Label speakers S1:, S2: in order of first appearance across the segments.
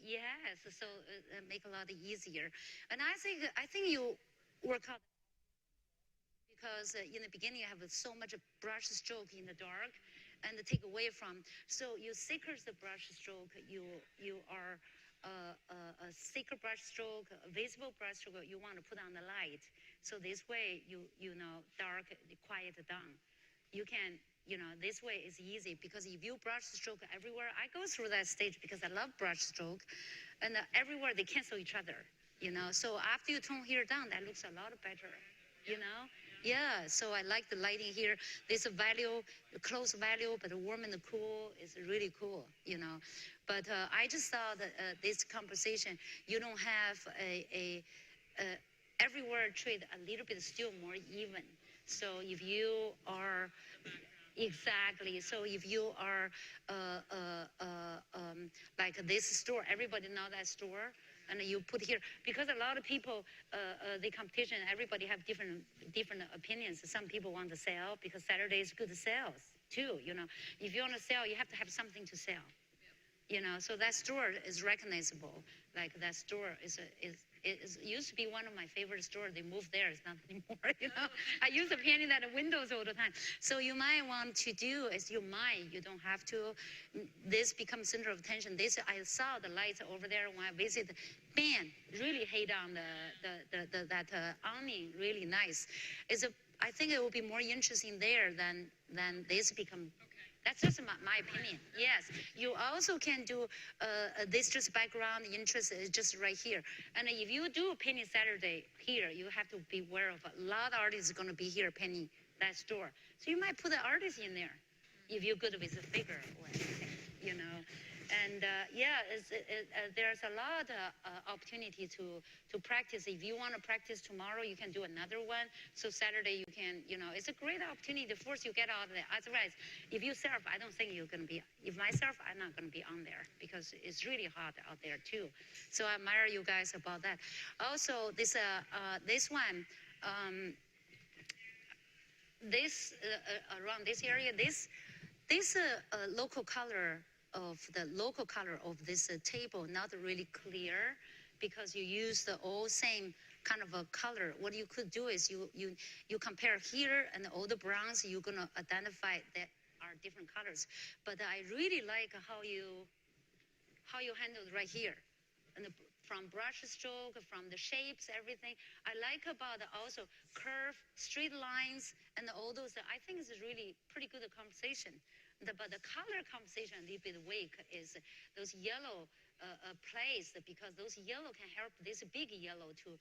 S1: Yes, so make a lot easier. And I think you work out because in the beginning you have so much brush stroke in the dark and take away from. So you thicker the brush stroke, you are a thicker brush stroke, a visible brush stroke you want to put on the light. So this way you know dark, quiet down. You can, this way is easy because if you brush stroke everywhere, I go through that stage because I love brush stroke, and everywhere they cancel each other, So after you tone here down, that looks a lot better, you know. Yeah, so I like the lighting here. There's a value, close value, but warm and cool is really cool. But I just thought that this conversation, you don't have everywhere trade a little bit still more even. So if you are exactly, so if you are like this store, everybody know that store, and you put here because a lot of people, the competition, everybody have different opinions. Some people want to sell because Saturday is good sales too. If you want to sell, you have to have something to sell. So that store is recognizable. Like that store it used to be one of my favorite stores. They moved there. It's not anymore, I use the painting at the windows all the time. So you might want to do is you don't have to. This becomes center of attention. I saw the lights over there when I visited. Man, really hate on that awning. Really nice. I think it will be more interesting there than this become. That's just my opinion. Yes, you also can do this just background interest is just right here. And if you do painting Saturday here, you have to be aware of a lot of artists going to be here painting that store. So you might put the artist in there if you're good with the figure or anything, And there's a lot of opportunity to practice. If you want to practice tomorrow, you can do another one. So Saturday you can, it's a great opportunity to force you get out of there. Otherwise, if you surf, I don't think you're going to be. If I surf, I'm not going to be on there because it's really hot out there too. So I admire you guys about that. Also, this one, around this area, this local color of this table not really clear because you use the all same kind of a color. What you could do is you compare here and all the browns, you're gonna identify that are different colors. But I really like how you handled right here, and from brush stroke, from the shapes, everything. I like about also curve, straight lines, and all those. I think it's really pretty good conversation. But the color conversation a little bit weak is those yellow plays, because those yellow can help this big yellow to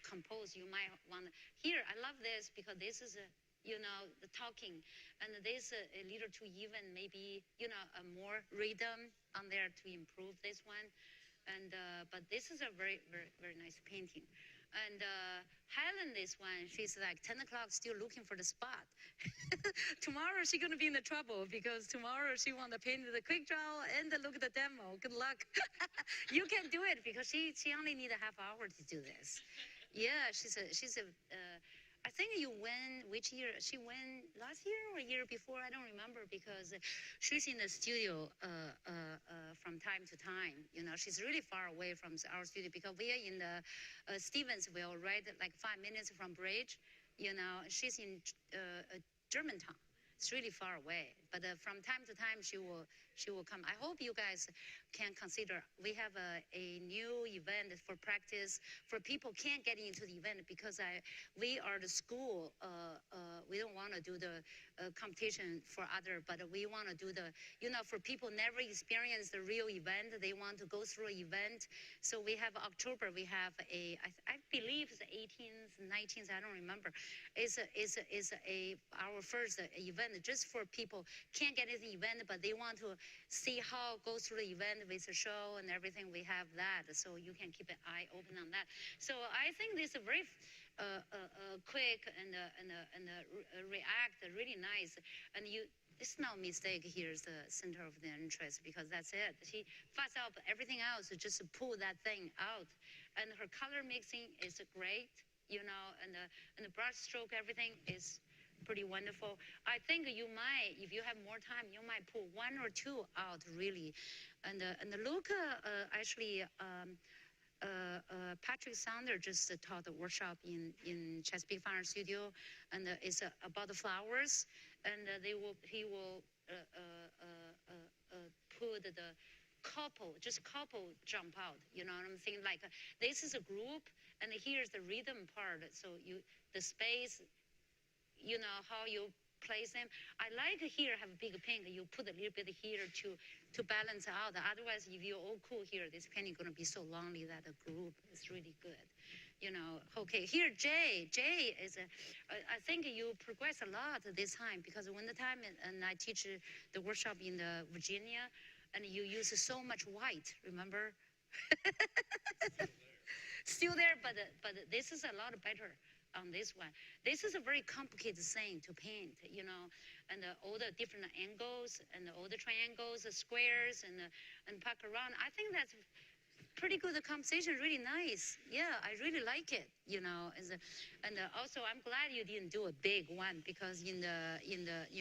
S1: compose. You might want here. I love this because this is the talking, and this a little too even. Maybe a more rhythm on there to improve this one. And but this is a very very nice painting. And Helen, this one, she's like 10 o'clock still looking for the spot. Tomorrow she's going to be in the trouble because tomorrow she want to paint the quick draw and look at the demo. Good luck. You can do it because she only need a half hour to do this. Yeah, she's a I think you win, which year? She won last year or year before? I don't remember because she's in the studio from time to time. She's really far away from our studio because we are in the Stevensville, right? Like 5 minutes from Bridge. She's in Germantown. It's really far away. But from time to time, she will come. I hope you guys can consider. We have a new event for practice for people can't get into the event because we are the school. We don't want to do the competition for other, but we want to do the, for people never experienced the real event. They want to go through an event. So we have October. We have I believe it's the 18th, 19th. I don't remember. It's our first event just for people can't get into the event, but they want to see how it goes through the event with the show and everything. We have that, so you can keep an eye open on that. So I think this is very quick and react really nice. And it's no mistake. Here's the center of the interest because that's it. She fuss up everything else, just pull that thing out. And her color mixing is great, and the brush stroke, everything is pretty wonderful. I think you might, if you have more time, you might pull one or two out really. And Luca actually, Patrick Sander just taught a workshop in Chesapeake Fine Art Studio, and it's about the flowers, and he will put the couple jump out. You know what I'm saying? Like this is a group, and here's the rhythm part. So the space, you know how you place them. I like here have a big pink. You put a little bit here to balance out. Otherwise, if you're all cool here, this painting going to be so lonely that the group is really good. You know, okay, here Jay is I think you progress a lot this time because when the time and I teach the workshop in the Virginia, and you use so much white, remember? Still there, but this is a lot better on this one. This is a very complicated thing to paint, you know, and all the different angles and all the triangles, the squares, and pack around. I think that's pretty good composition, really nice. Yeah, I really like it, you know. And also, I'm glad you didn't do a big one because in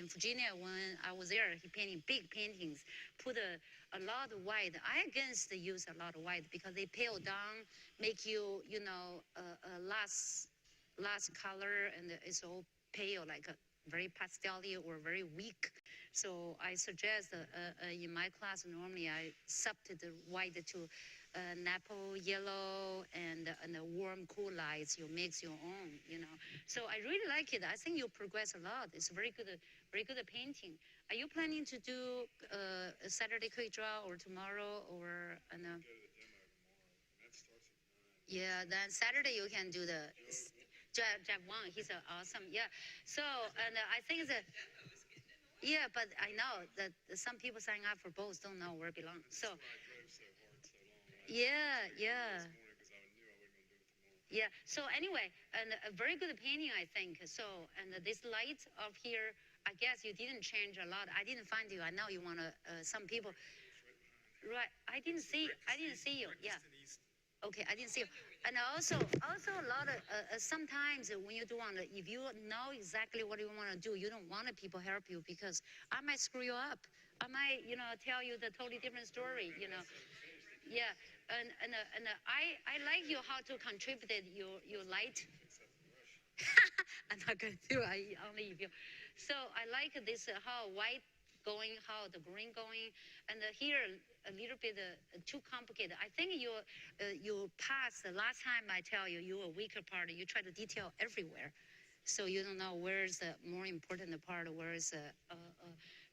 S1: Virginia when I was there, he painting big paintings, put a lot of white. I against the use a lot of white because they pale down, make you know last color, and it's all pale, like a very pastel-y or very weak. So I suggest in my class normally I substitute the white to Napo yellow and the warm cool lights. You mix your own, you know. So I really like it. I think you progress a lot. It's very good painting. Are you planning to do a Saturday quick draw or tomorrow or no? Yeah, then Saturday you can do the Jeff Wang. He's awesome. Yeah. So and I think it's a. Yeah, but I know that some people sign up for both don't know where it belongs. So. Yeah, yeah. Yeah. So anyway, and a very good painting, I think. So, and this light of here, I guess you didn't change a lot. I didn't find you. I know you want to. Some people. Right. I didn't see you. Yeah. Okay, I didn't see you. And also a lot of sometimes when you do want to, if you know exactly what you want to do, you don't want people help you because I might screw you up. I might, you know, tell you the totally different story. You know. Yeah, and I like you how to contribute your light. I'm not gonna do it. Only if you. So I like this how white going, how the green going, and here a little bit too complicated. I think you passed the last time I tell you you were weaker part. You try to detail everywhere, so you don't know where's the more important part. Where's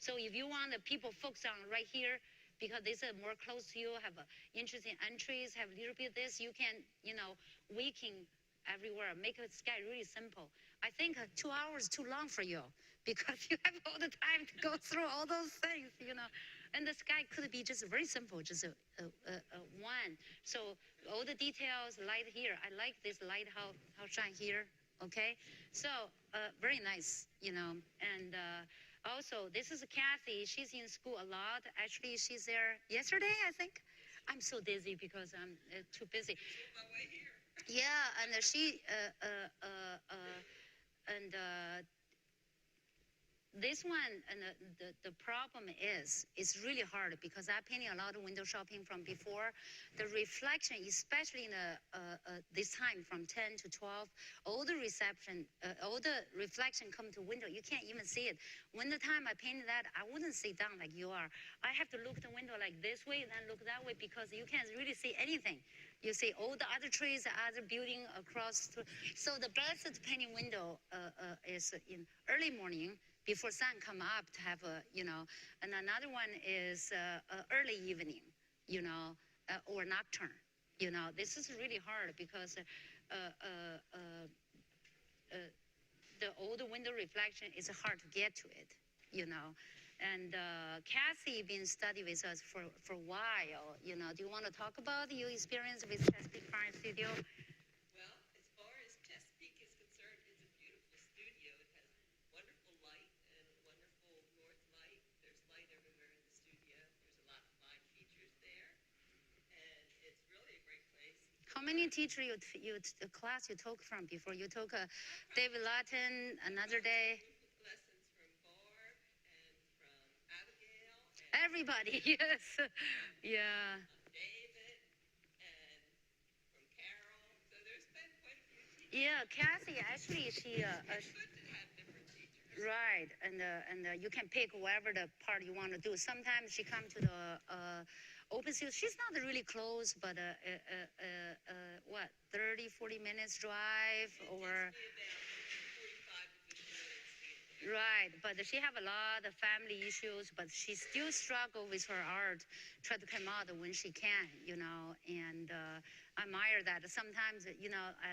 S1: so if you want the people focus on right here because this is more close to you, have interesting entries, have a little bit of this, you can, you know, weaken everywhere, make the sky really simple. I think 2 hours too long for you because you have all the time to go through all those things, you know. And the sky could be just very simple, just a one. So all the details, light here. I like this light, how shine here, okay? So very nice, you know, and also, this is Kathy. She's in school a lot. Actually, she's there yesterday, I think. I'm so dizzy because I'm too busy. Yeah, and she and this one, and the problem is, it's really hard because I'm painting a lot of window shopping from before. The reflection, especially in this time from 10 to 12, all the reflection come to window. You can't even see it. When the time I painted that, I wouldn't sit down like you are. I have to look the window like this way and then look that way because you can't really see anything. You see all the other trees, other building across. So the best painting window is in early morning, before sun come up to have a, you know, and another one is early evening, you know, or nocturne. You know, this is really hard because all the window reflection is hard to get to it, you know. And Kathy been studying with us for a while, you know. Do you want to talk about your experience with Chesapeake Fine Studio?
S2: Well, as far as Chesapeake is concerned, it's a beautiful studio. It has wonderful light and wonderful north light. There's light everywhere in the studio. There's a lot of fine features there. And it's really a great place.
S1: How many teachers class you took from before? You took David Lawton another day? Everybody, yes. Yeah.
S2: David and from Carol. So there's been quite a few teachers.
S1: Yeah, Cassie, actually, she,
S2: It's good to have different teachers.
S1: right, and you can pick whatever the part you want to do. Sometimes she come to the open studio. She's not really close, but what, 30, 40 minutes drive or.
S2: It takes me about 45 to 50 minutes to get there.
S1: Right, but she have a lot of family issues, but she still struggle with her art, try to come out when she can, and I admire that. Sometimes,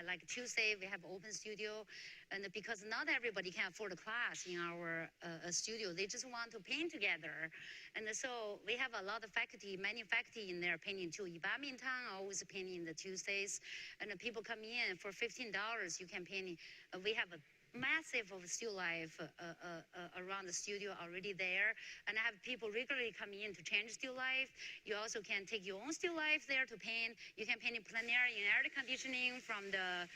S1: like Tuesday, we have open studio, and because not everybody can afford a class in our studio, they just want to paint together. And so we have a lot of faculty, many faculty in there painting too. If I'm in town, I always painting the Tuesdays, and the people come in for $15, you can paint. We have a massive of still life around the studio already there, and I have people regularly coming in to change still life. You also can take your own still life there to paint. You can paint in plein air in air conditioning from the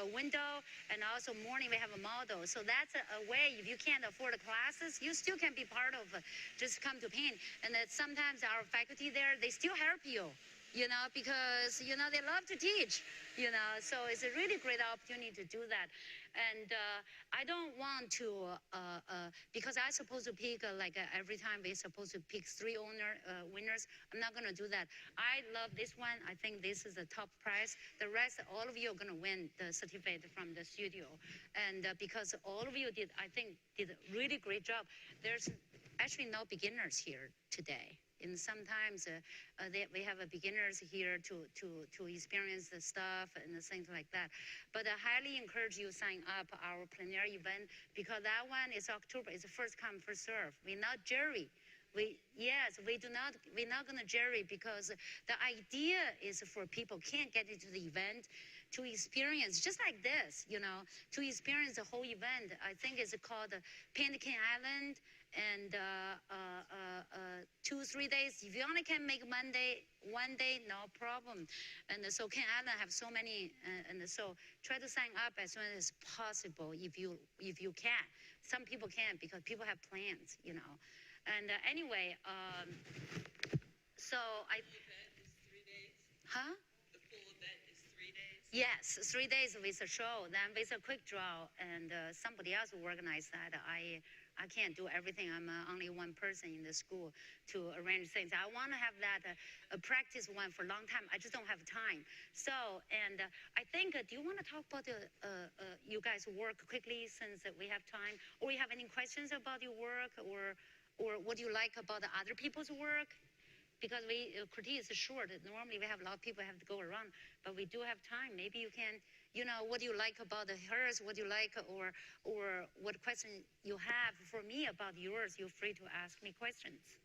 S1: window, and also morning we have a model. So that's a way. If you can't afford the classes, you still can be part of just come to paint. And that sometimes our faculty there, they still help you, because they love to teach, so it's a really great opportunity to do that. And I don't want to, because I'm supposed to pick, every time we're supposed to pick three winners. I'm not going to do that. I love this one. I think this is the top prize. The rest, all of you are going to win the certificate from the studio. And because all of you did, I think, did a really great job. There's actually no beginners here today. And sometimes we have beginners here to experience the stuff and the things like that. But I highly encourage you sign up our plein air event, because that one is October. It's a first come, first serve. We're not jury. We're not going to jury, because the idea is for people can't get into the event to experience, just like this, to experience the whole event. I think it's called Painting Island. And 2-3 days. If you only can make Monday, 1 day, no problem. And so Ken Island have so many, and so try to sign up as soon as possible if you can. Some people can't because people have plans, And anyway, so I.
S2: The event is 3 days.
S1: Huh?
S2: The full event is 3 days.
S1: Yes, 3 days with a show, then with a quick draw, and somebody else will organize that. I can't do everything. I'm only one person in the school to arrange things. I want to have that practice one for a long time. I just don't have time. So, and I think, do you want to talk about you guys' work quickly since we have time? Or you have any questions about your work, or what do you like about the other people's work? Because critique is short. Normally we have a lot of people have to go around, but we do have time. Maybe you can, what do you like about the Rehearse? What do you like, or what question you have for me about yours? You're free to ask me questions.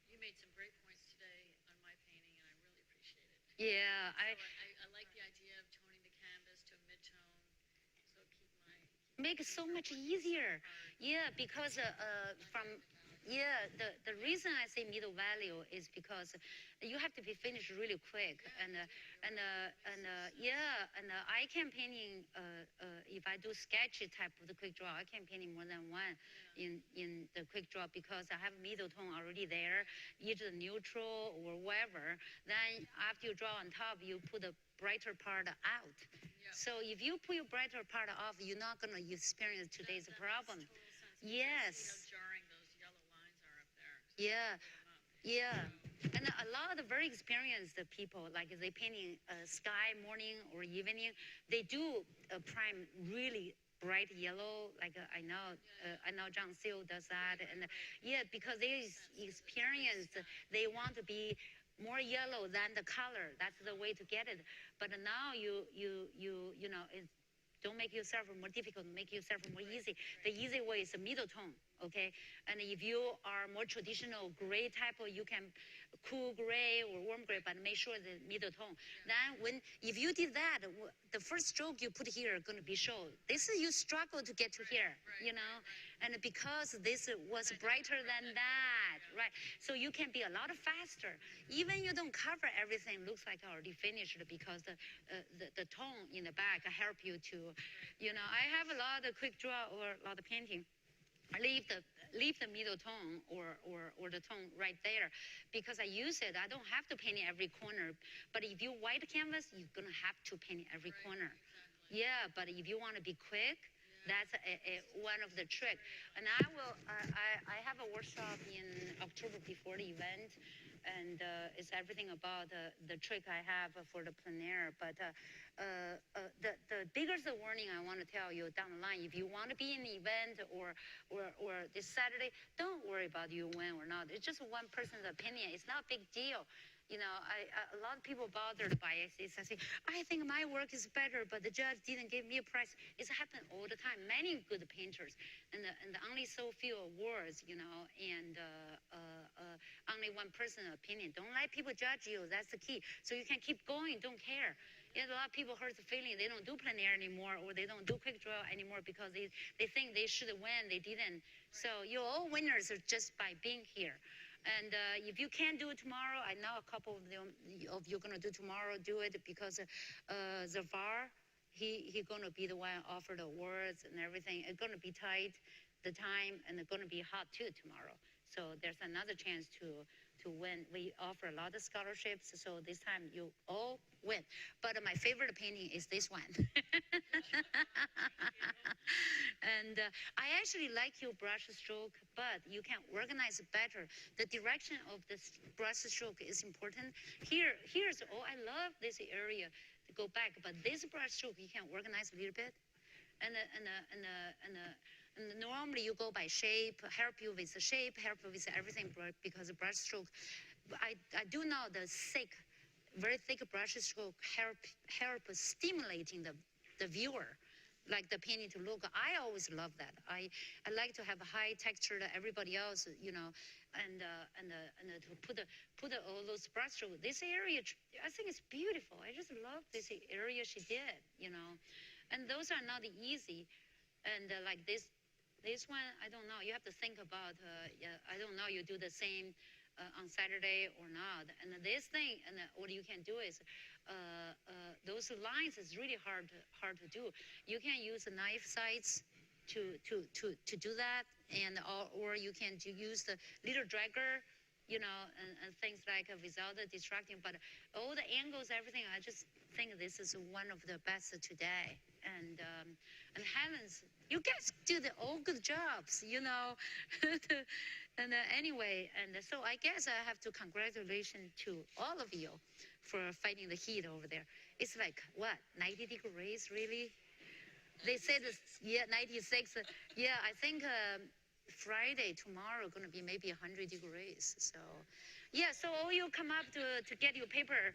S3: You made some great points today on my painting, and I really appreciate it.
S1: Yeah,
S3: I like the idea of toning the canvas to a mid-tone, so
S1: make it so much easier. Yeah, because the reason I say middle value is because you have to be finished really quick, and I can painting if I do sketchy type of the quick draw, I can painting more than one in the quick draw, because I have middle tone already there, either neutral or whatever. Then after you draw on top, you put the brighter part out. So if you put your brighter part off, you're not going to experience today's problem. Yes.
S3: See how jarring those yellow lines are up there.
S1: Yeah. And a lot of the very experienced people, like they painting sky morning or evening, they do prime really bright yellow. Like I know John Seal does that, and because they experienced, they want to be more yellow than the color. That's the way to get it. But now don't make yourself more difficult, make yourself more easy. The easy way is a middle tone, okay? And if you are more traditional gray type, you can cool gray or warm gray, but make sure the middle tone. Then if you did that, the first stroke you put here is going to be shown. This is you struggle to get to here, And because this was brighter than that, right? So you can be a lot faster. Even you don't cover everything, looks like already finished, because the tone in the back help you to, I have a lot of quick draw or a lot of painting. I leave leave the middle tone or the tone right there, because I use it. I don't have to paint it every corner. But if you white canvas, you're gonna have to paint it every corner.
S3: Exactly.
S1: Yeah, but if you want to be quick, that's one of the trick. And I have a workshop in October before the event, and it's everything about the trick I have for the plein air. But the bigger the warning I want to tell you down the line, if you want to be in the event or this Saturday, don't worry about you win or not. It's just one person's opinion. It's not a big deal. You know, a lot of people bothered by it. I say, I think my work is better, but the judge didn't give me a prize. It's happened all the time. Many good painters, and only so few awards, you know, and only one person's opinion. Don't let people judge you. That's the key. So you can keep going. Don't care. Yeah, a lot of people hurt the feeling they don't do plein air anymore, or they don't do quick draw anymore because they think they should win. They didn't. So you're all winners just by being here. And if you can't do it tomorrow, I know a couple of you gonna do tomorrow. Do it because Zafar, he gonna be the one offer the awards and everything. It's gonna be tight, the time, and it's gonna be hot too tomorrow. So there's another chance to win. We offer a lot of scholarships, so this time you all win. But my favorite painting is this one. And I actually like your brush stroke, but you can organize it better. The direction of this brush stroke is important. Here's I love this area to go back, but this brush stroke you can organize a little bit. And normally you go by shape, help you with the shape, help you with everything, because the brush stroke, I do know the very thick brush stroke help stimulating the viewer, like the painting to look. I always love that. I like to have a high texture that everybody else, you know, and to put all those brush strokes. This area, I think it's beautiful. I just love this area she did, you know, and those are not easy. And like this one, I don't know. You have to think about. I don't know. You do the same on Saturday or not. And this thing, and what you can do is, those lines is really hard to do. You can use the knife sights to do that, and or you can use the little dragger, you know, and things like without the distracting. But all the angles, everything, I just think this is one of the best today. And heavens, you guys do all good jobs, you know. And anyway, and so I guess I have to congratulations to all of you for fighting the heat over there. It's like, what, 90 degrees, really? They said, yeah, 96. Yeah, I think Friday, tomorrow, going to be maybe 100 degrees. So, yeah, so all you come up to get your paper,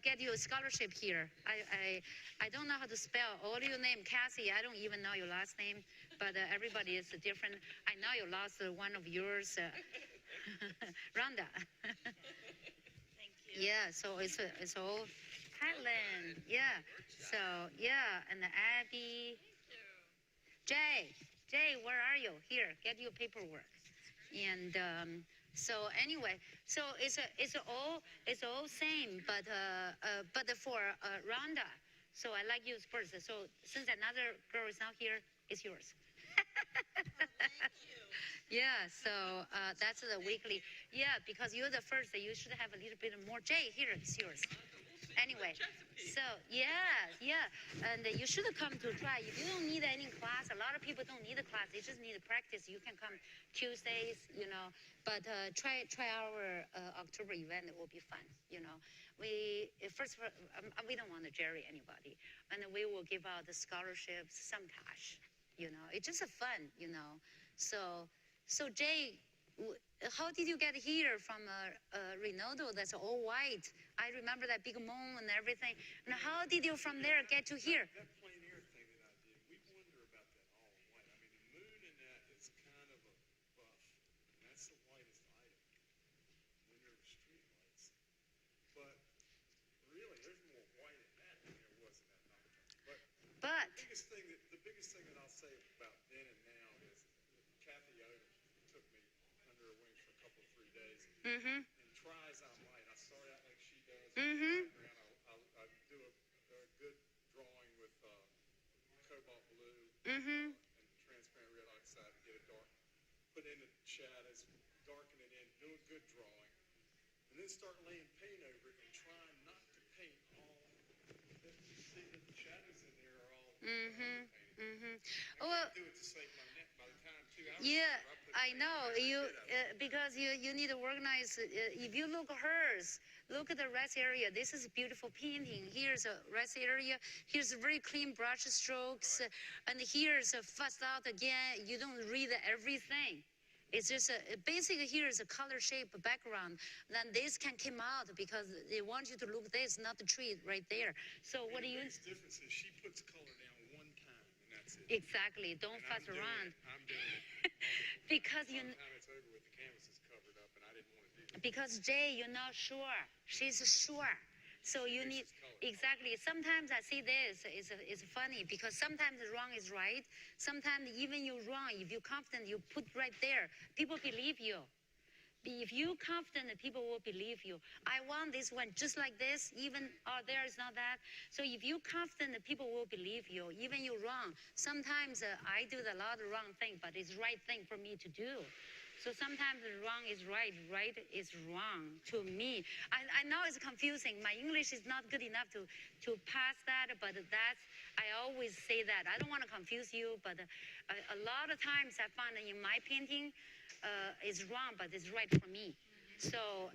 S1: get your scholarship here. I don't know how to spell all your name. Cassie, I don't even know your last name, but everybody is different. I know you lost one of yours, Rhonda.
S2: Thank you.
S1: Yeah, so it's all Helen. Yeah, so yeah, and Abby. Jay, where are you? Here, get your paperwork. And so anyway, so it's all same, but for Rhonda. So I like you first. So since another girl is not here, it's yours.
S2: Thank you.
S1: Yeah, so that's the weekly. Yeah, because you're the first, you should have a little bit more. Jay, here, it's yours. Anyway, so yeah, and you should come to try. If you don't need any class, a lot of people don't need a class. They just need a practice. You can come Tuesdays, you know. But try our October event. It will be fun, you know. We don't want to jury anybody, and we will give out the scholarships, some cash, you know. It's just a fun, you know. So Jay, how did you get here from Reynolds? That's all white. I remember that big moon and everything. And how did you from there get to here?
S4: That plein air thing that I did, we wonder about that all white. I mean, the moon in that is kind of a buff, and that's the whitest item when there were street lights. But really, there's more white in that than there was in that nighttime.
S1: But
S4: The biggest thing that I'll say about then and now is Kathy Odom took me under her wings for a couple of 3 days. And try as I might, I start out like she does. I do a good drawing with cobalt blue and transparent red oxide to get a dark. Put put in the shadows, darken it in, do a good drawing, and then start laying paint over it and try not to paint all. You see that the shadows in there are all underpainted. I
S1: Well,
S4: can't do it to save my neck by the time 2 hours
S1: yeah,
S4: later, I put
S1: I
S4: paint
S1: know
S4: every
S1: you
S4: bit of it.
S1: because you need to organize. If you look hers, look at the rest area. This is beautiful painting. Here's a rest area. Here's very clean brush strokes, and here's a fussed out again. You don't read everything. It's just basically here is a color shape background. Then this can come out because they want you to look this, not the tree right there. So what do
S4: The
S1: you?
S4: biggest difference is she puts color down one time, and that's it.
S1: Exactly. Don't
S4: And
S1: fuss
S4: I'm doing
S1: around.
S4: it. I'm doing it.
S1: Because
S4: By
S1: you.
S4: the time it's over with, the canvas is covered up, and I didn't want to do that.
S1: Because Jay, you're not sure. She's sure. So you need
S4: Mixes color.
S1: exactly. Sometimes I see this is funny because sometimes wrong is right. Sometimes even you're wrong. If you're confident, you put right there. People believe you. If you're confident, people will believe you. I want this one just like this, even there is not that. So if you're confident, people will believe you, even you're wrong. Sometimes I do a lot of wrong thing, but it's right thing for me to do. So sometimes wrong is right, right is wrong to me. I know it's confusing. My English is not good enough to pass that, but I always say that. I don't want to confuse you, but a lot of times I find in my painting, is wrong, but it's right for me. So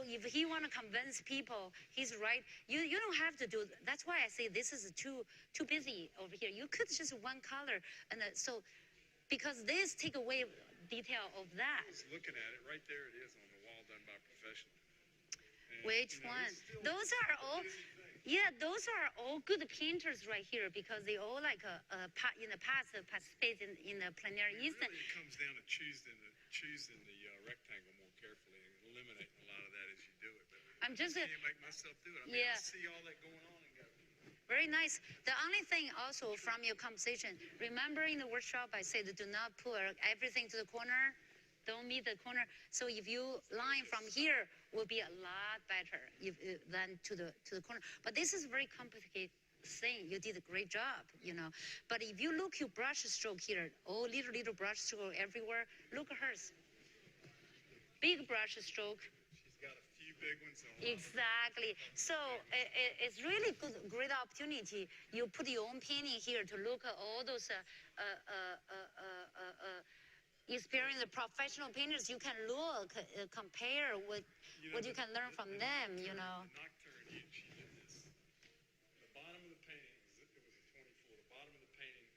S1: if he want to convince people he's right, you don't have to do. That's why I say this is too busy over here. You could just one color, and so because this take away detail of that.
S4: I was looking at it, right there it is on the wall done by a professional. And,
S1: Which
S4: you know,
S1: one?
S4: it's still
S1: Those are all.
S4: busy thing.
S1: Yeah, those are all good painters right here because they all like in the past participated in the Plein Air Easton.
S4: Really, it comes down to choosing the rectangle more carefully and eliminating a lot of that as you do it. But
S1: I'm just
S4: I can't make myself do it. I mean,
S1: yeah.
S4: I see all that going on and go,
S1: Very nice. The only thing also from your composition, remember in the workshop I said do not put everything to the corner. Don't meet the corner. So if you line from here, will be a lot better than to the corner. But this is very complicated thing. You did a great job, you know. But if you look your brush stroke here, oh, little brush stroke everywhere. Look at hers. Big brush stroke.
S4: she's got a few big ones. And a lot of
S1: Exactly. So it's really great opportunity. You put your own painting here to look at all those experienced professional painters. You can look, compare what you can learn from them. You know.
S4: The nocturne, she did this. The bottom of the painting, it was a 24. The bottom of the painting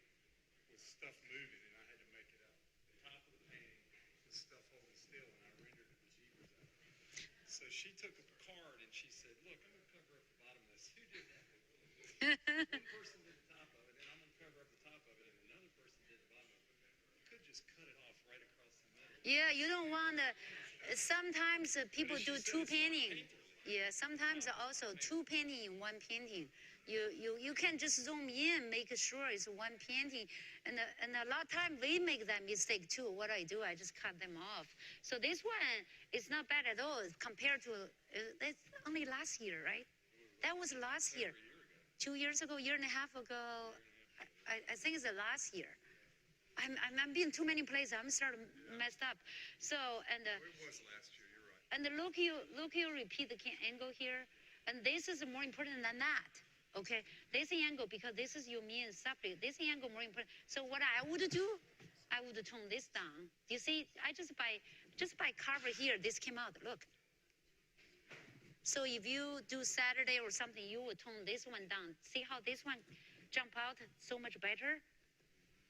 S4: was stuff moving, and I had to make it up. The top of the painting was stuff holding still, and I rendered the bejeebers out of it. So she took a card and she said, "Look, I'm going to cover up the bottom of this. Who did that?" One person did the top of it, and I'm going to cover up the top of it, and another person did the bottom of it. You could just cut it off right across the middle.
S1: Yeah, you don't want to. Sometimes people do two painting. Yeah, sometimes also two painting in one painting. You can just zoom in, make sure it's one painting, and a lot of time we make that mistake too. What I do, I just cut them off. So this one is not bad at all compared to. It's only last year, right? That was last year. 2 years ago, year and a half ago. I think it's the last year. I'm being too many places. I'm starting messed up. So and.
S4: It was last year, you're right.
S1: And look, you repeat the angle here, and this is more important than that. Okay, this angle because this is your main subject. This angle more important. So what I would do, I would tone this down. You see, I just by cover here, this came out. Look. So if you do Saturday or something, you would tone this one down. See how this one jump out so much better?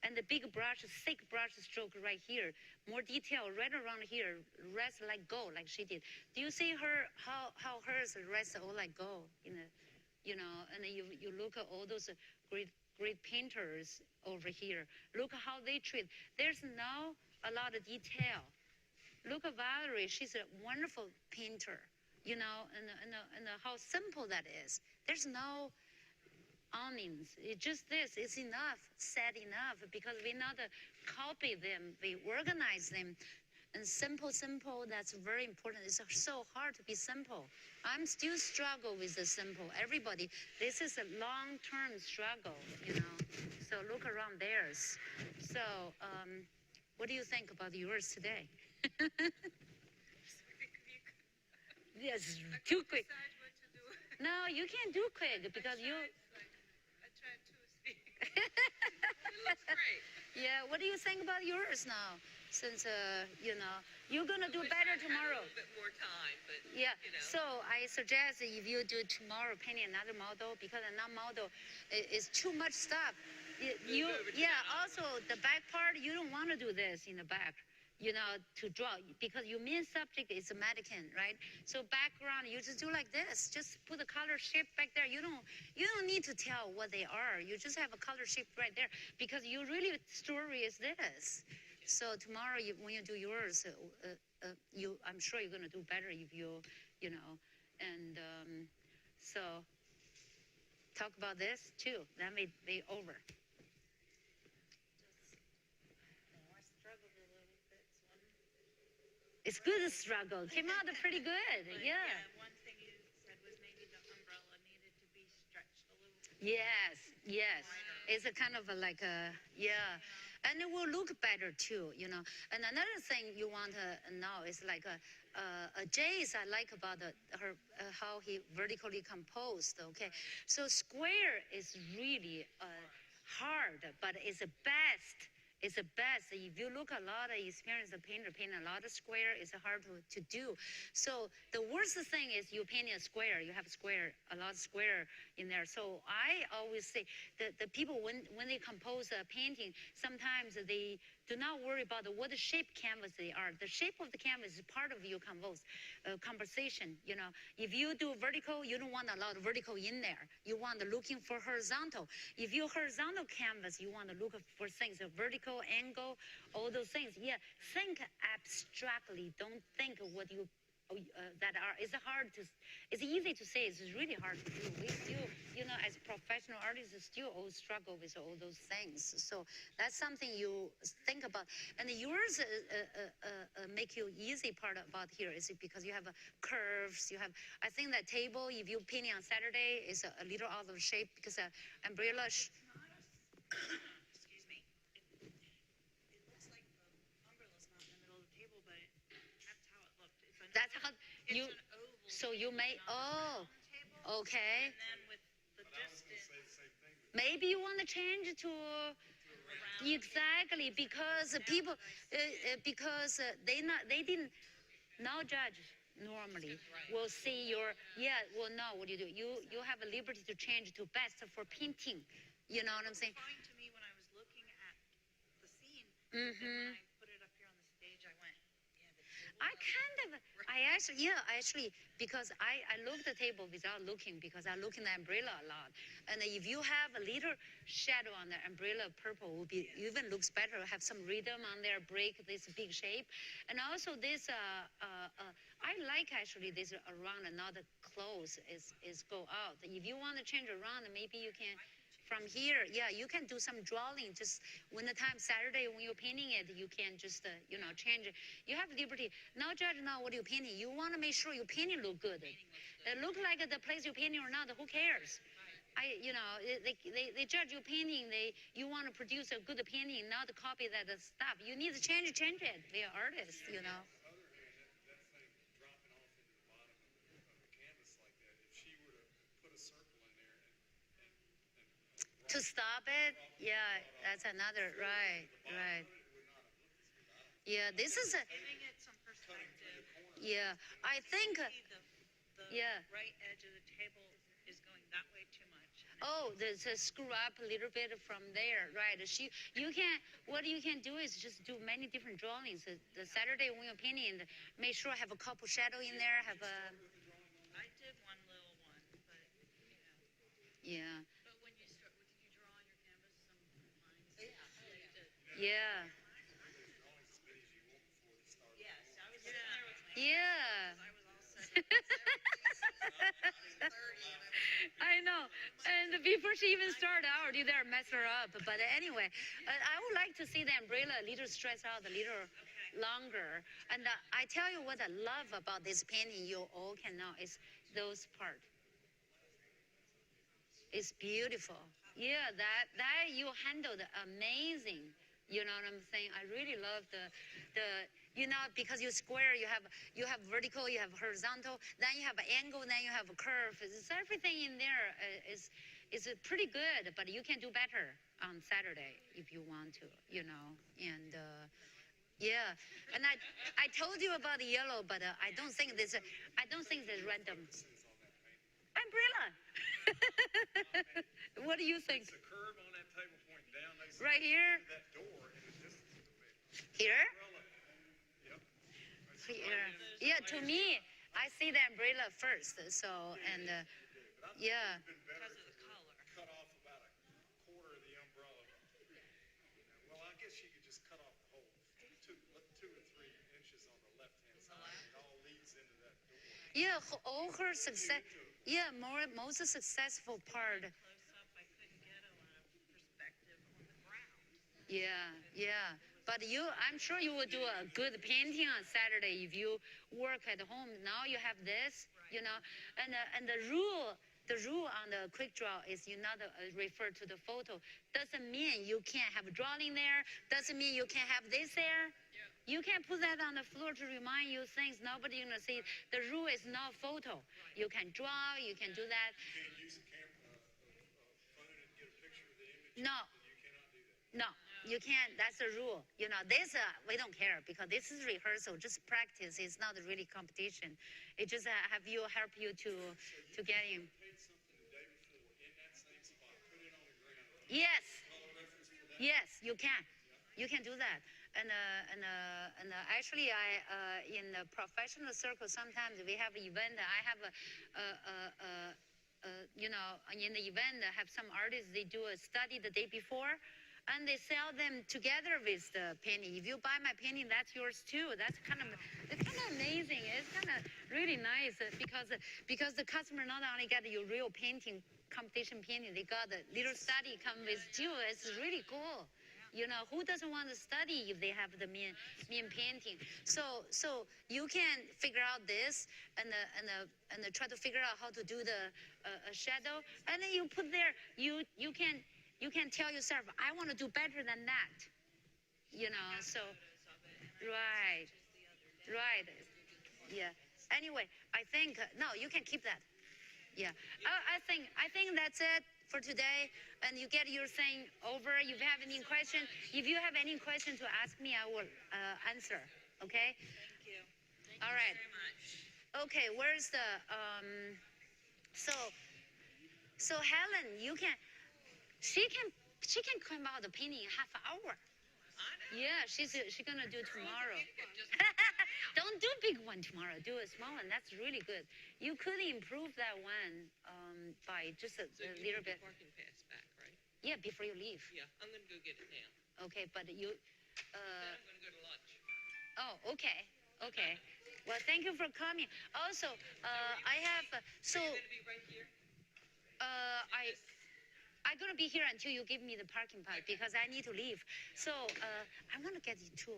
S1: And the big brush, thick brush stroke right here. More detail right around here. Rest like gold, like she did. Do you see her, how hers rest all like gold? You know, and you look at all those great painters over here. Look how they treat. There's now a lot of detail. Look at Valerie, she's a wonderful painter, you know, and how simple that is. There's no awnings. It's just this. It's enough, sad enough, because we not copy them. We organize them. And simple, that's very important. It's so hard to be simple. I'm still struggle with the simple. Everybody, this is a long-term struggle, you know. So look around theirs. So What do you think about yours today? Yes, too quick.
S2: Decide what to do.
S1: No, you can't do quick because you.
S2: I tried to speak. It looks great.
S1: Yeah, what do you think about yours now? Since you're gonna do
S2: Wish
S1: better
S2: I'd had
S1: tomorrow.
S2: A little bit more time, but
S1: Yeah.
S2: you know.
S1: So I suggest if you do tomorrow painting another model because another model is too much stuff. You
S2: over to
S1: yeah.
S2: that
S1: Also the back part you don't want to do this in the back. To draw because your main subject is a mannequin, right? So background, you just do like this. Just put the color shape back there. You don't need to tell what they are. You just have a color shape right there because your really story is this. So tomorrow, when you do yours, I'm sure you're gonna do better if and so talk about this too. That may be over. It's good to struggle. Came out pretty good.
S3: But,
S1: Yeah.
S3: one thing you said was maybe the umbrella needed to be stretched a little bit.
S1: Yes, yes.
S3: Wider.
S1: It's a kind of like yeah. And it will look better too. And another thing you want to know is like Jay's I like about her how he vertically composed. Okay, so square is really hard, but it's the best. It's the best. If you look a lot of experienced painter paint a lot of square, it's hard to do. So the worst thing is you paint a square. You have a lot of square in there. So I always say that the people when they compose a painting, sometimes they do not worry about what the shape canvas they are. The shape of the canvas is part of your composition. If you do vertical, you don't want a lot of vertical in there. You want looking for horizontal. If you horizontal canvas, you want to look for things, vertical angle, all those things. Yeah, think abstractly. Don't think what you that are. It's easy to say. It's really hard to do. We still, as professional artists, still all struggle with all those things. So that's something you think about. And yours make you easy part about here is because you have curves. You have. I think that table, if you painting on Saturday, is a little out of shape because umbrella.
S3: Excuse me. It looks like the umbrella's not in the middle of the table, but that's how it looked.
S1: That's how
S3: It's
S1: you.
S3: an oval.
S1: So you may. Oh,
S3: on the table,
S1: okay.
S3: and then with the
S4: But I was gonna
S3: distance
S4: say the same thing.
S1: Maybe you want to change to
S3: around
S1: exactly because people because they didn't now judge normally will see your will know what you do. You have a liberty to change to best for painting. You know what I'm saying?
S3: fine to me when I was looking at the scene. But then when I put it up here on the stage, I went,
S1: I actually, because I look the table without looking because I look in the umbrella a lot. And if you have a little shadow on the umbrella, purple will be even looks better. Have some rhythm on there, break this big shape. And also this, I like actually this around another close is go out. If you want to change around, maybe you can. From here, you can do some drawing. Just when the time Saturday when you're painting it, you can just change it. You have liberty. Now judge now what you're painting. You want to make sure your painting look good. Look like the place you're painting or not. Who cares? They judge your painting. You want to produce a good painting, not copy that stuff. You need to change it. They are artists,
S4: On the other hand, that thing dropping off into the bottom of a canvas like that, if she were to put a circle in there and
S1: To stop it, that's another right.
S4: it would not have looked as good.
S1: Yeah, this is a
S3: giving it some perspective.
S1: I think
S3: The right edge of the table is going that way too much.
S1: there's a screw up a little bit from there, right? What you can do is just do many different drawings. The Saturday when you're painting, make sure have a couple shadow in there. Have a
S3: I did one little one, but
S1: yeah.
S3: But when you start, did you draw on your canvas some lines?
S1: Yeah.
S4: As many as you want before they start.
S3: Yes, I was sitting there with my
S1: Yeah.
S3: I was all set.
S1: I know. And before she even started out, you there mess her up. But anyway, I would like to see the umbrella a little stretched out, a little longer. And I tell you what I love about this painting, you all can know, is those part. It's beautiful. Yeah, that you handled amazing. You know what I'm saying? I really love because you square, you have vertical, you have horizontal, then you have an angle, then you have a curve. It's everything in there is pretty good, but you can do better on Saturday if you want to, and. Yeah, and I told you about the yellow, but I don't think this random umbrella. What do you think?
S4: It's a curve on that table pointing down. They
S1: Right here?
S4: that door in the distance a little bit.
S1: Here?
S4: Umbrella. Yep.
S1: Here. Yeah, to me, I see the umbrella first. So and yeah.
S4: It's been better
S3: Because of the color.
S4: cut off about a quarter of the umbrella. Well, I guess you could just cut off the whole 2 or 3 inches on the left-hand side. It all leads into that door.
S1: Yeah, all her success. Yeah, most successful part.
S3: Close up, I couldn't get a lot of perspective on the ground.
S1: Yeah. But I'm sure you will do a good painting on Saturday if you work at home. Now you have this, and the rule on the quick draw is you not refer to the photo. Doesn't mean you can't have a drawing there. Doesn't mean you can't have this there. You can put that on the floor to remind you things nobody gonna see. The rule is not photo. You can draw. You can do that.
S4: You can't use a camera, phone and get a picture of the image.
S1: No.
S4: You cannot do that.
S1: No, you can't. That's the rule. This we don't care because this is rehearsal, just practice. It's not really competition. It just help you to get in.
S4: Paint something the day before in that same spot. Put it on the ground.
S1: Yes,
S4: Color reference for that.
S1: yes, you can. You can do that. And actually, in the professional circle, sometimes we have an event. I have in the event, I have some artists. They do a study the day before, and they sell them together with the painting. If you buy my painting, that's yours too. It's kind of amazing. It's kind of really nice because the customer not only get your real painting, competition painting, they got a little study come with too. It's really cool. Who doesn't want to study if they have the main painting? So you can figure out this and try to figure out how to do the shadow, and then you put there. You can tell yourself, I want to do better than that. So right. Yeah. Anyway, I think no, you can keep that. Yeah. I think that's it for today, and you get your thing over. If you have any question, to ask me, I will answer. Okay.
S3: Thank you.
S1: All right.
S3: Very much.
S1: Okay. Where's the So Helen, she can come out the painting in half an hour. Yeah, she's gonna do tomorrow. Don't do big one tomorrow. Do a small one. That's really good. You could improve that one by just a little bit.
S2: Parking pass back, right?
S1: Yeah, before you leave.
S2: Yeah, I'm gonna go get it now.
S1: Okay, but you.
S2: Then I'm gonna go to lunch.
S1: Oh, okay. Well, thank you for coming. Also, I have so.
S2: You're gonna be right here?
S1: I'm gonna be here until you give me the parking pass because I need to leave. So I want to get you two